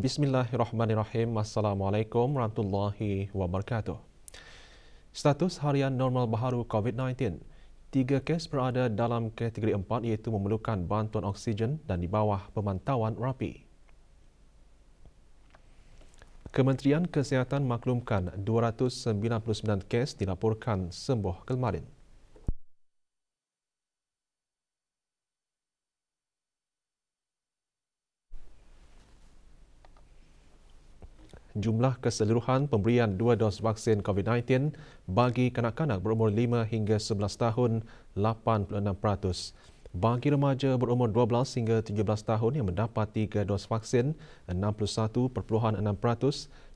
Bismillahirrahmanirrahim. Assalamualaikum warahmatullahi wabarakatuh. Status harian normal baharu COVID-19. 3 kes berada dalam kategori 4 iaitu memerlukan bantuan oksigen dan di bawah pemantauan rapi. Kementerian Kesihatan maklumkan 299 kes dilaporkan sembuh kemarin. Jumlah keseluruhan pemberian 2 dos vaksin COVID-19 bagi kanak-kanak berumur 5 hingga 11 tahun 86%. Bagi remaja berumur 12 hingga 17 tahun yang mendapat 3 dos vaksin 61.6%,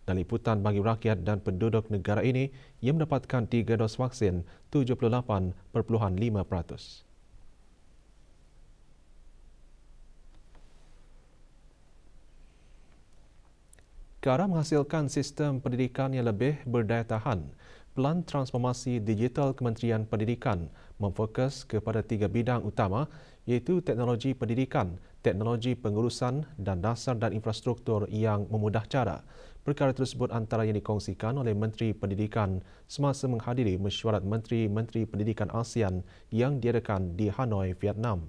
dan liputan bagi rakyat dan penduduk negara ini yang mendapatkan 3 dos vaksin 78.5%. Ke arah menghasilkan sistem pendidikan yang lebih berdaya tahan, Pelan Transformasi Digital Kementerian Pendidikan memfokus kepada 3 bidang utama iaitu teknologi pendidikan, teknologi pengurusan dan dasar dan infrastruktur yang memudah cara. Perkara tersebut antara yang dikongsikan oleh Menteri Pendidikan semasa menghadiri mesyuarat Menteri-Menteri Pendidikan ASEAN yang diadakan di Hanoi, Vietnam.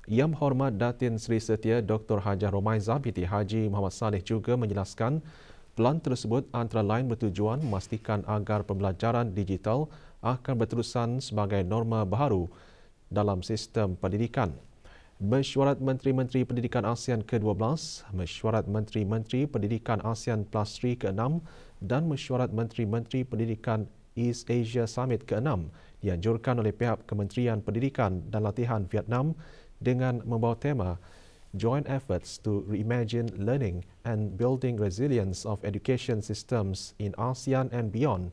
Yang Berhormat Datin Seri Setia Dr. Hajah Romaiza binti Haji Muhammad Saleh juga menjelaskan pelan tersebut antara lain bertujuan memastikan agar pembelajaran digital akan berterusan sebagai norma baharu dalam sistem pendidikan. Mesyuarat Menteri-Menteri Pendidikan ASEAN ke-12, Mesyuarat Menteri-Menteri Pendidikan ASEAN Plus 3 ke-6 dan Mesyuarat Menteri-Menteri Pendidikan East Asia Summit ke-6 dianjurkan oleh pihak Kementerian Pendidikan dan Latihan Vietnam dengan membawa tema Joint Efforts to Reimagine Learning and Building Resilience of Education Systems in ASEAN and Beyond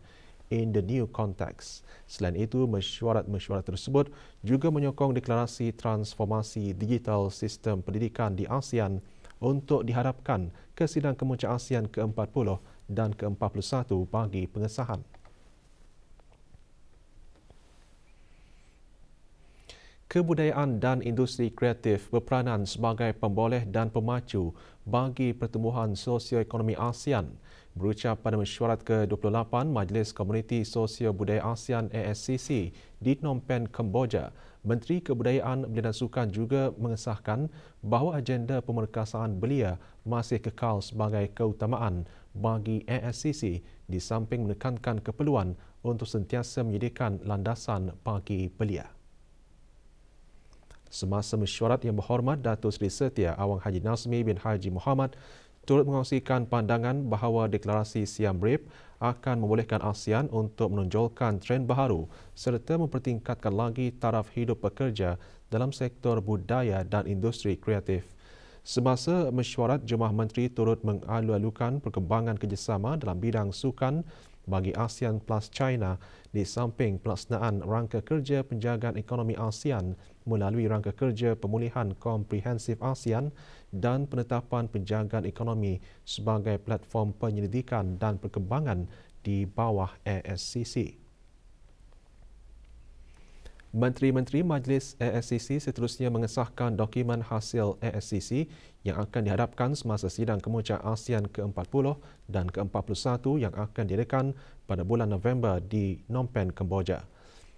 in the New Context. Selain itu, mesyuarat-mesyuarat tersebut juga menyokong deklarasi transformasi digital sistem pendidikan di ASEAN untuk dihadapkan ke sidang kemuncak ASEAN ke-40 dan ke-41 bagi pengesahan. Kebudayaan dan industri kreatif berperanan sebagai pemboleh dan pemacu bagi pertumbuhan sosioekonomi ASEAN. Berucap pada mesyuarat ke-28 Majlis Komuniti Sosio-Budaya ASEAN ASCC di Phnom Penh, Kemboja, Menteri Kebudayaan, Belia dan Sukan juga mengesahkan bahawa agenda pemerkasaan belia masih kekal sebagai keutamaan bagi ASCC di samping menekankan keperluan untuk sentiasa menyediakan landasan bagi belia. Semasa mesyuarat Yang Berhormat Datuk Seri Setia Awang Haji Nazmi bin Haji Muhammad turut mengongsikan pandangan bahawa deklarasi Siam Reap akan membolehkan ASEAN untuk menonjolkan trend baharu serta mempertingkatkan lagi taraf hidup pekerja dalam sektor budaya dan industri kreatif. Semasa mesyuarat, Jemaah Menteri turut mengalu-alukan perkembangan kerjasama dalam bidang sukan bagi ASEAN Plus China di samping pelaksanaan rangka kerja penjagaan ekonomi ASEAN melalui rangka kerja pemulihan komprehensif ASEAN dan penetapan penjagaan ekonomi sebagai platform penyelidikan dan perkembangan di bawah ASCC. Menteri-Menteri Majlis ASCC seterusnya mengesahkan dokumen hasil ASCC yang akan dihadapkan semasa sidang kemuncak ASEAN ke-40 dan ke-41 yang akan diadakan pada bulan November di Phnom Penh, Kemboja.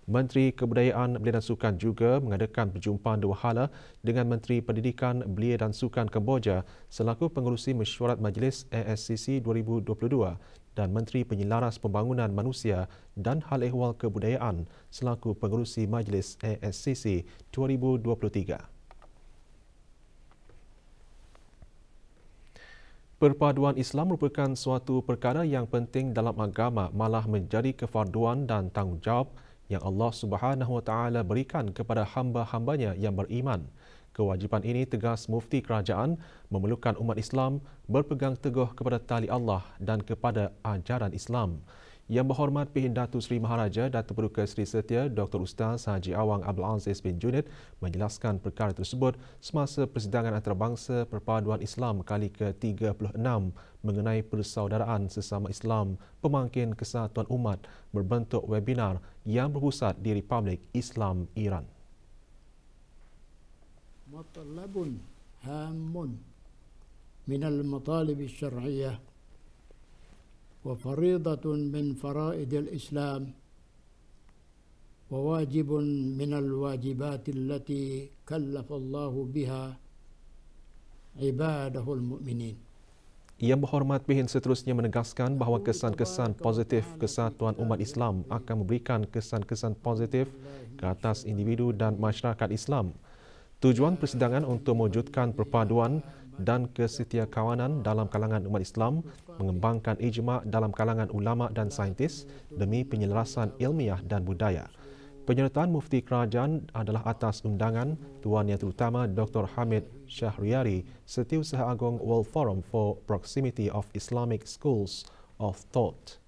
Menteri Kebudayaan, Belia dan Sukan juga mengadakan perjumpaan dua hala dengan Menteri Pendidikan, Belia dan Sukan Kemboja selaku pengerusi mesyuarat Majlis ASCC 2022 dan Menteri Penyelaras Pembangunan Manusia dan Hal Ehwal Kebudayaan selaku pengerusi Majlis ASCC 2023. Perpaduan Islam merupakan suatu perkara yang penting dalam agama, malah menjadi kefarduan dan tanggungjawab yang Allah Subhanahu Wa Taala berikan kepada hamba-hambanya yang beriman. Kewajipan ini tegas Mufti Kerajaan memerlukan umat Islam berpegang teguh kepada tali Allah dan kepada ajaran Islam. Yang Berhormat Pihindatu Seri Maharaja Datuk Paduka Seri Setia Dr. Ustaz Haji Awang Abdul Aziz bin Junid menjelaskan perkara tersebut semasa persidangan antarabangsa Perpaduan Islam kali ke-36 mengenai persaudaraan sesama Islam pemangkin kesatuan umat berbentuk webinar yang berpusat di Republik Islam Iran. Matalabun hamun من المطالب الشرعية وفريضة من فرائض الإسلام وواجب من الواجبات التي كلف الله بها عباده المؤمنين. Yang Berhormat Behin seterusnya menegaskan bahawa kesan-kesan positif kesatuan umat Islam akan memberikan kesan-kesan positif ke atas individu dan masyarakat Islam. Tujuan persidangan untuk mewujudkan perpaduan dan kesetiakawanan dalam kalangan umat Islam, mengembangkan ijma' dalam kalangan ulama' dan saintis demi penyelarasan ilmiah dan budaya. Penyertaan Mufti Kerajaan adalah atas undangan Tuan Yang Terutama Dr. Hamid Shahriari, Setiausaha Agong World Forum for Proximity of Islamic Schools of Thought.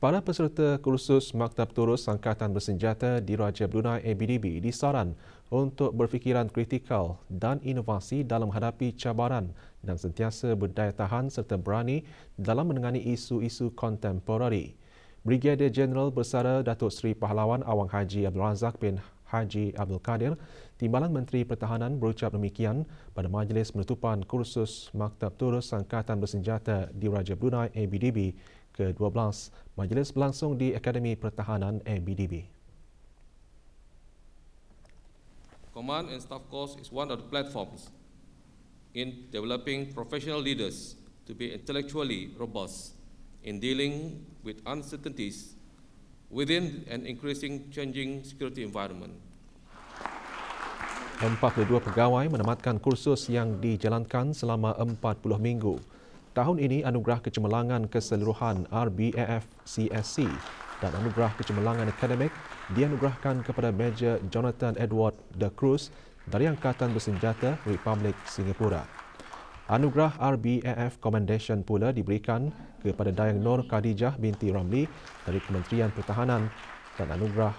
Para peserta kursus Maktab Terus Angkatan Bersenjata Diraja Brunei ABDB disaran untuk berfikiran kritikal dan inovasi dalam menghadapi cabaran dan sentiasa berdaya tahan serta berani dalam menangani isu-isu kontemporari. Brigadier Jeneral Bersara Datuk Seri Pahlawan Awang Haji Abdul Razak bin Haji Abdul Kadir, Timbalan Menteri Pertahanan berucap demikian pada majlis penutupan kursus Maktab Terus Angkatan Bersenjata Diraja Brunei ABDB ke-12. Majlis berlangsung di Akademi Pertahanan ABDB. Command and Staff Course is one of the platforms in developing professional leaders to be intellectually robust in dealing with uncertainties within an increasing changing security environment. 42 pegawai menamatkan kursus yang dijalankan selama 40 minggu. Tahun ini Anugerah Kecemerlangan Keseluruhan RBAF CSC dan Anugerah Kecemerlangan Akademik dianugerahkan kepada Major Jonathan Edward De Cruz dari Angkatan Bersenjata Republik Singapura. Anugerah RBAF Commendation pula diberikan kepada Dayang Nur Khadijah binti Ramli dari Kementerian Pertahanan dan Anugerah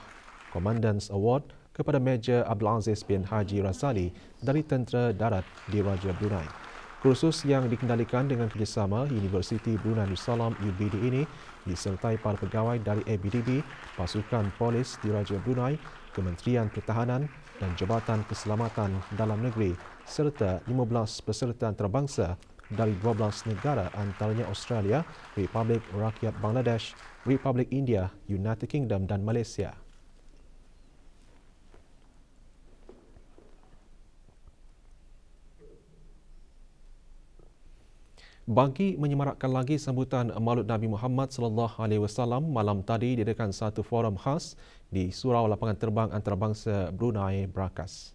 Commandant's Award kepada Major Abdul Aziz bin Haji Rasali dari Tentera Darat Diraja Brunei. Kursus yang dikendalikan dengan kerjasama Universiti Brunei Darussalam UBD ini disertai para pegawai dari ABDB, Pasukan Polis Diraja Brunei, Kementerian Pertahanan dan Jabatan Keselamatan Dalam Negeri serta 15 peserta antarabangsa dari 12 negara antaranya Australia, Republik Rakyat Bangladesh, Republik India, United Kingdom dan Malaysia. Bagi menyemarakkan lagi sambutan Maulid Nabi Muhammad sallallahu alaihi wasallam, malam tadi diadakan satu forum khas di Surau Lapangan Terbang Antarabangsa Brunei Brakas.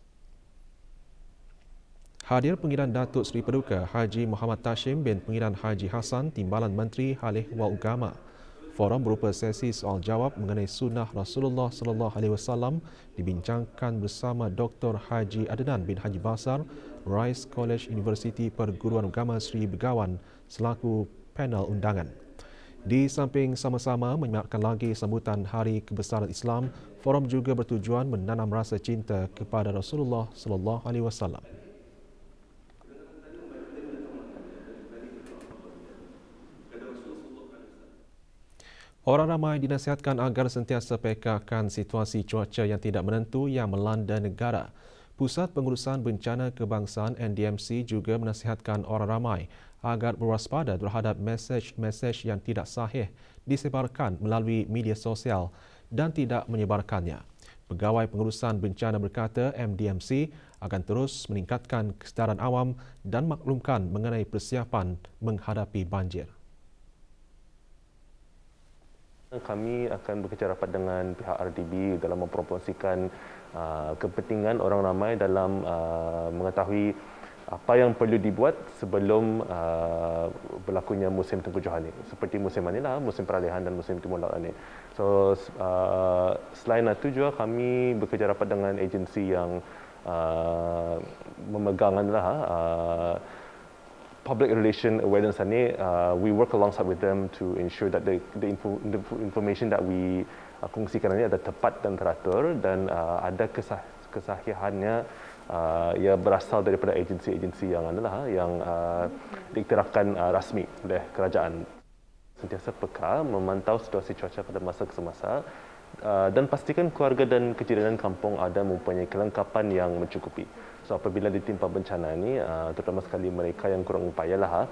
Hadir Pengiran Datuk Seri Paduka Haji Muhammad Tashim bin Pengiran Haji Hassan, Timbalan Menteri Hal Ehwal Agama. Forum berupa sesi soal jawab mengenai sunnah Rasulullah sallallahu alaihi wasallam dibincangkan bersama Dr. Haji Adnan bin Haji Basar, Rice College Universiti Perguruan Agama Sri Begawan selaku panel undangan. Di samping sama-sama menyemarakkan lagi sambutan Hari Kebesaran Islam, forum juga bertujuan menanam rasa cinta kepada Rasulullah sallallahu alaihi wasallam. Orang ramai dinasihatkan agar sentiasa pekakan situasi cuaca yang tidak menentu yang melanda negara. Pusat Pengurusan Bencana Kebangsaan NDMC juga menasihatkan orang ramai agar berwaspada terhadap mesej-mesej yang tidak sahih disebarkan melalui media sosial dan tidak menyebarkannya. Pegawai Pengurusan Bencana berkata MDMC akan terus meningkatkan kesedaran awam dan maklumkan mengenai persiapan menghadapi banjir. Kami akan bekerja rapat dengan pihak RDB dalam mempromosikan kepentingan orang ramai dalam mengetahui apa yang perlu dibuat sebelum berlakunya musim tengkujuhan ini. Seperti musim Manila, musim peralihan dan musim timur laut ini. So, selain itu juga kami bekerja rapat dengan agensi yang memegang public relation awareness ini. We work alongside with them to ensure that the information that we kongsikan ini ada tepat dan teratur dan ada kesahihannya ia berasal daripada agensi-agensi yang diiktirafkan rasmi oleh kerajaan. Sentiasa peka memantau situasi cuaca pada masa ke semasa dan pastikan keluarga dan kejiranan kampung ada mempunyai kelengkapan yang mencukupi. So apabila ditimpa bencana ini, terutama sekali mereka yang kurang upayalah.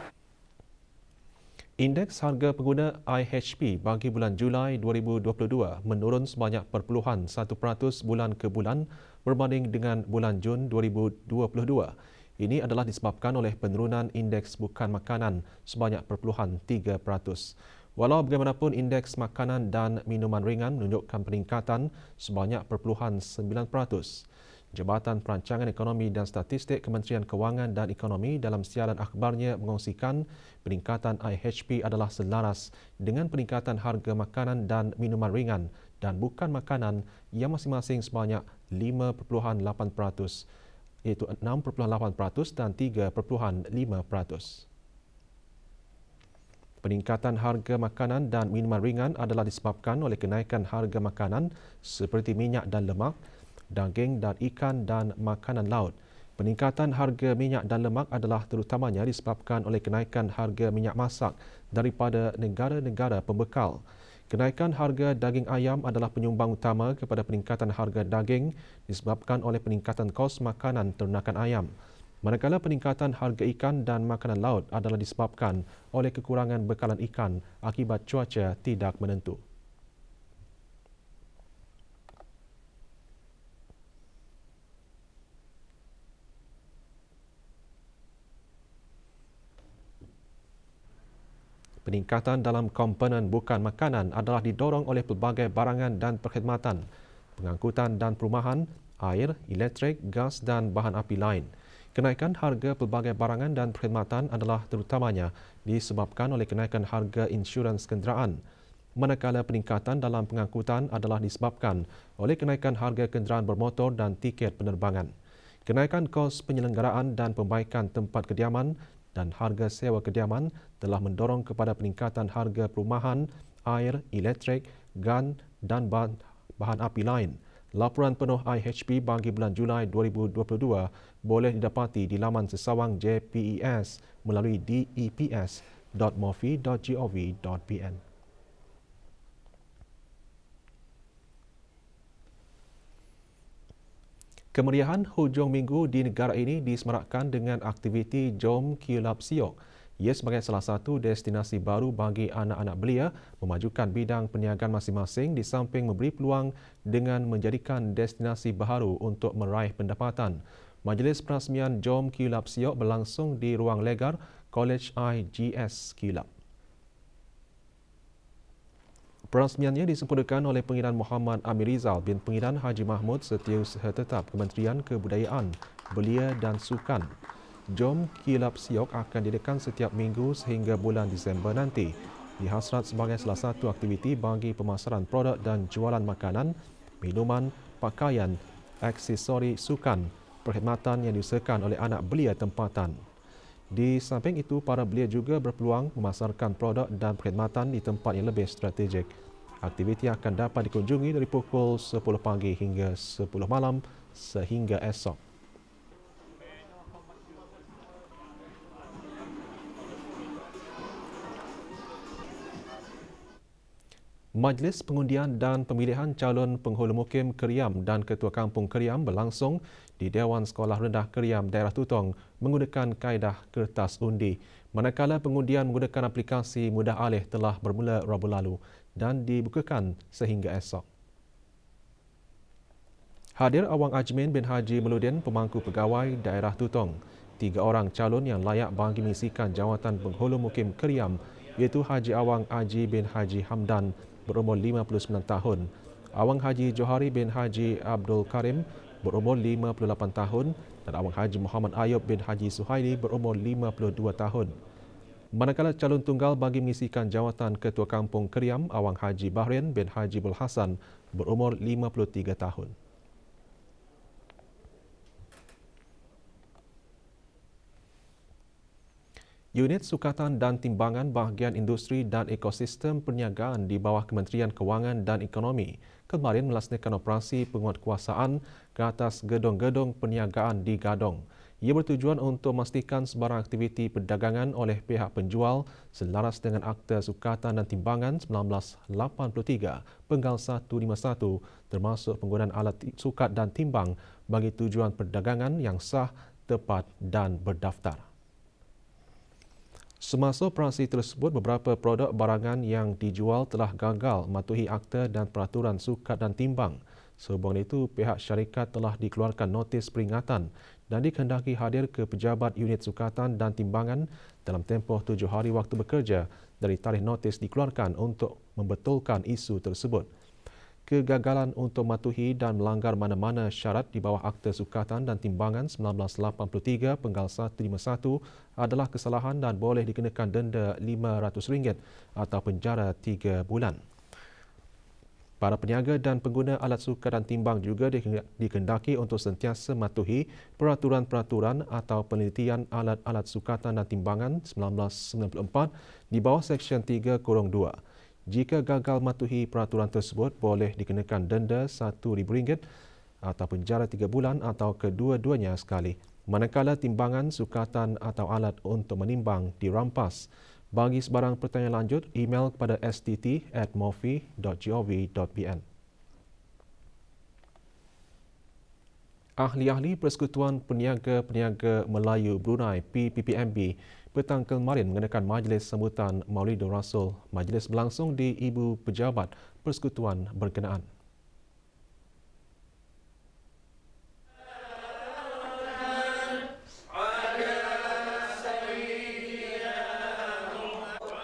Indeks harga pengguna IHP bagi bulan Julai 2022 menurun sebanyak 0.1% bulan ke bulan berbanding dengan bulan Jun 2022. Ini adalah disebabkan oleh penurunan indeks bukan makanan sebanyak 0.3%. Walau bagaimanapun, indeks makanan dan minuman ringan menunjukkan peningkatan sebanyak 0.9%. Jabatan Perancangan Ekonomi dan Statistik Kementerian Kewangan dan Ekonomi dalam siaran akhbarnya mengongsikan peningkatan IHP adalah selaras dengan peningkatan harga makanan dan minuman ringan dan bukan makanan yang masing-masing sebanyak 5.8%, iaitu 6.8% dan 3.5%. Peningkatan harga makanan dan minuman ringan adalah disebabkan oleh kenaikan harga makanan seperti minyak dan lemak, daging dan ikan dan makanan laut. Peningkatan harga minyak dan lemak adalah terutamanya disebabkan oleh kenaikan harga minyak masak daripada negara-negara pembekal. Kenaikan harga daging ayam adalah penyumbang utama kepada peningkatan harga daging disebabkan oleh peningkatan kos makanan ternakan ayam. Manakala peningkatan harga ikan dan makanan laut adalah disebabkan oleh kekurangan bekalan ikan akibat cuaca tidak menentu. Peningkatan dalam komponen bukan makanan adalah didorong oleh pelbagai barangan dan perkhidmatan, pengangkutan dan perumahan, air, elektrik, gas dan bahan api lain. Kenaikan harga pelbagai barangan dan perkhidmatan adalah terutamanya disebabkan oleh kenaikan harga insurans kenderaan. Manakala peningkatan dalam pengangkutan adalah disebabkan oleh kenaikan harga kenderaan bermotor dan tiket penerbangan. Kenaikan kos penyelenggaraan dan perbaikan tempat kediaman dan harga sewa kediaman telah mendorong kepada peningkatan harga perumahan, air, elektrik, gas dan bahan api lain. Laporan penuh IHP bagi bulan Julai 2022 boleh didapati di laman sesawang JPES melalui deps.mofi.gov.pn. Kemeriahan hujung minggu di negara ini disemarakkan dengan aktiviti Jom Kiulap Siok. Ia sebagai salah satu destinasi baru bagi anak-anak belia memajukan bidang perniagaan masing-masing di samping memberi peluang dengan menjadikan destinasi baharu untuk meraih pendapatan. Majlis perasmian Jom Kiulap Siok berlangsung di ruang legar College IGS Kiulap. Perasmiannya disempurnakan oleh Pengiran Muhammad Amir Rizal bin Pengiran Haji Mahmud Setiausaha Tetap Kementerian Kebudayaan, Belia dan Sukan. Jom Kiulap Siok akan diadakan setiap minggu sehingga bulan Disember nanti. Dihasrat sebagai salah satu aktiviti bagi pemasaran produk dan jualan makanan, minuman, pakaian, aksesori sukan, perkhidmatan yang diusahakan oleh anak belia tempatan. Di samping itu, para belia juga berpeluang memasarkan produk dan perkhidmatan di tempat yang lebih strategik. Aktiviti akan dapat dikunjungi dari pukul 10 pagi hingga 10 malam sehingga esok. Majlis pengundian dan pemilihan calon penghulu mukim Keriam dan Ketua Kampung Keriam berlangsung di Dewan Sekolah Rendah Keriam Daerah Tutong menggunakan kaedah kertas undi. Manakala pengundian menggunakan aplikasi Mudah Alih telah bermula Rabu lalu dan dibukakan sehingga esok. Hadir Awang Ajmin bin Haji Meludin, pemangku pegawai Daerah Tutong. 3 orang calon yang layak bagi mengisikan jawatan penghulu mukim Keriam iaitu Haji Awang Aji bin Haji Hamdan berumur 59 tahun, Awang Haji Johari bin Haji Abdul Karim berumur 58 tahun dan Awang Haji Muhammad Ayub bin Haji Suhaili berumur 52 tahun. Manakala calon tunggal bagi mengisikan jawatan Ketua Kampung Keriam, Awang Haji Bahrain bin Haji Bul Hasan berumur 53 tahun. Unit Sukatan dan Timbangan Bahagian Industri dan Ekosistem Perniagaan di bawah Kementerian Kewangan dan Ekonomi kemarin melaksanakan operasi penguatkuasaan ke atas gedung-gedung perniagaan di Gadong. Ia bertujuan untuk memastikan sebarang aktiviti perdagangan oleh pihak penjual selaras dengan Akta Sukatan dan Timbangan 1983 Penggal 151 termasuk penggunaan alat sukat dan timbang bagi tujuan perdagangan yang sah, tepat dan berdaftar. Semasa operasi tersebut, beberapa produk barangan yang dijual telah gagal mematuhi akta dan peraturan sukat dan timbang. Sehubungan itu, pihak syarikat telah dikeluarkan notis peringatan dan dikehendaki hadir ke pejabat unit sukatan dan timbangan dalam tempoh 7 hari waktu bekerja dari tarikh notis dikeluarkan untuk membetulkan isu tersebut. Kegagalan untuk mematuhi dan melanggar mana-mana syarat di bawah Akta Sukatan dan Timbangan 1983 Penggal 151 adalah kesalahan dan boleh dikenakan denda RM500 atau penjara 3 bulan. Para peniaga dan pengguna alat sukat dan timbang juga dikehendaki untuk sentiasa mematuhi peraturan-peraturan atau penelitian alat-alat sukatan dan timbangan 1994 di bawah Seksyen 3-2. Jika gagal mematuhi peraturan tersebut, boleh dikenakan denda RM1,000 atau penjara 3 bulan atau kedua-duanya sekali. Manakala timbangan, sukatan atau alat untuk menimbang dirampas. Bagi sebarang pertanyaan lanjut, email kepada stt@mofi.gov.bn. Ahli-ahli Persekutuan Peniaga-Peniaga Melayu Brunei PPPMB petang kemarin mengadakan majlis sambutan Maulidur Rasul. Majlis berlangsung di Ibu Pejabat Persekutuan berkenaan.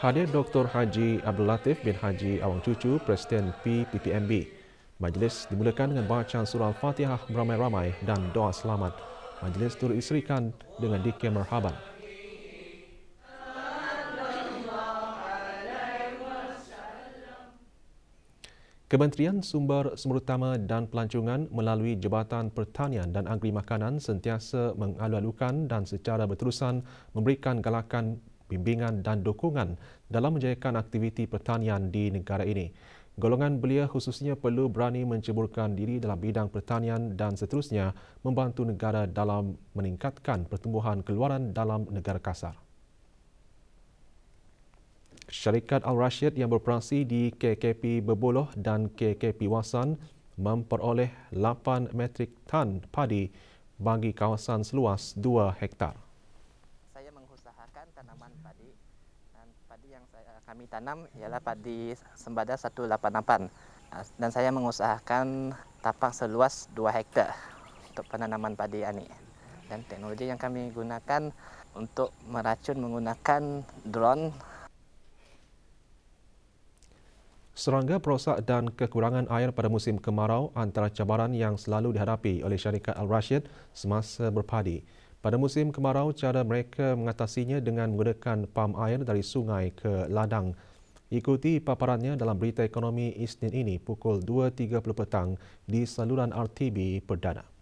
Hadir Dr. Haji Abdul Latif bin Haji Awang Cucu, Presiden PPPMB. Majlis dimulakan dengan bacaan surah Al-Fatihah beramai-ramai dan doa selamat. Majlis turut diserikan dengan dikir marhaban. Kementerian Sumber Utama dan Pelancongan melalui Jabatan Pertanian dan Agri Makanan sentiasa mengalu-alukan dan secara berterusan memberikan galakan, bimbingan dan dukungan dalam menjayakan aktiviti pertanian di negara ini. Golongan belia khususnya perlu berani menceburkan diri dalam bidang pertanian dan seterusnya membantu negara dalam meningkatkan pertumbuhan keluaran dalam negara kasar. Syarikat Al-Rashid yang beroperasi di KKP Berboloh dan KKP Wasan memperoleh 8 metrik tan padi bagi kawasan seluas 2 hektar. Saya mengusahakan tanaman padi dan padi yang kami tanam ialah padi sembada 188 dan saya mengusahakan tapak seluas 2 hektar untuk penanaman padi ini. Dan teknologi yang kami gunakan untuk meracun menggunakan drone. Serangga perosak dan kekurangan air pada musim kemarau antara cabaran yang selalu dihadapi oleh syarikat Al-Rashid semasa berpadi. Pada musim kemarau, cara mereka mengatasinya dengan menggunakan pam air dari sungai ke ladang. Ikuti paparannya dalam berita ekonomi Isnin ini pukul 2.30 petang di saluran RTB Perdana.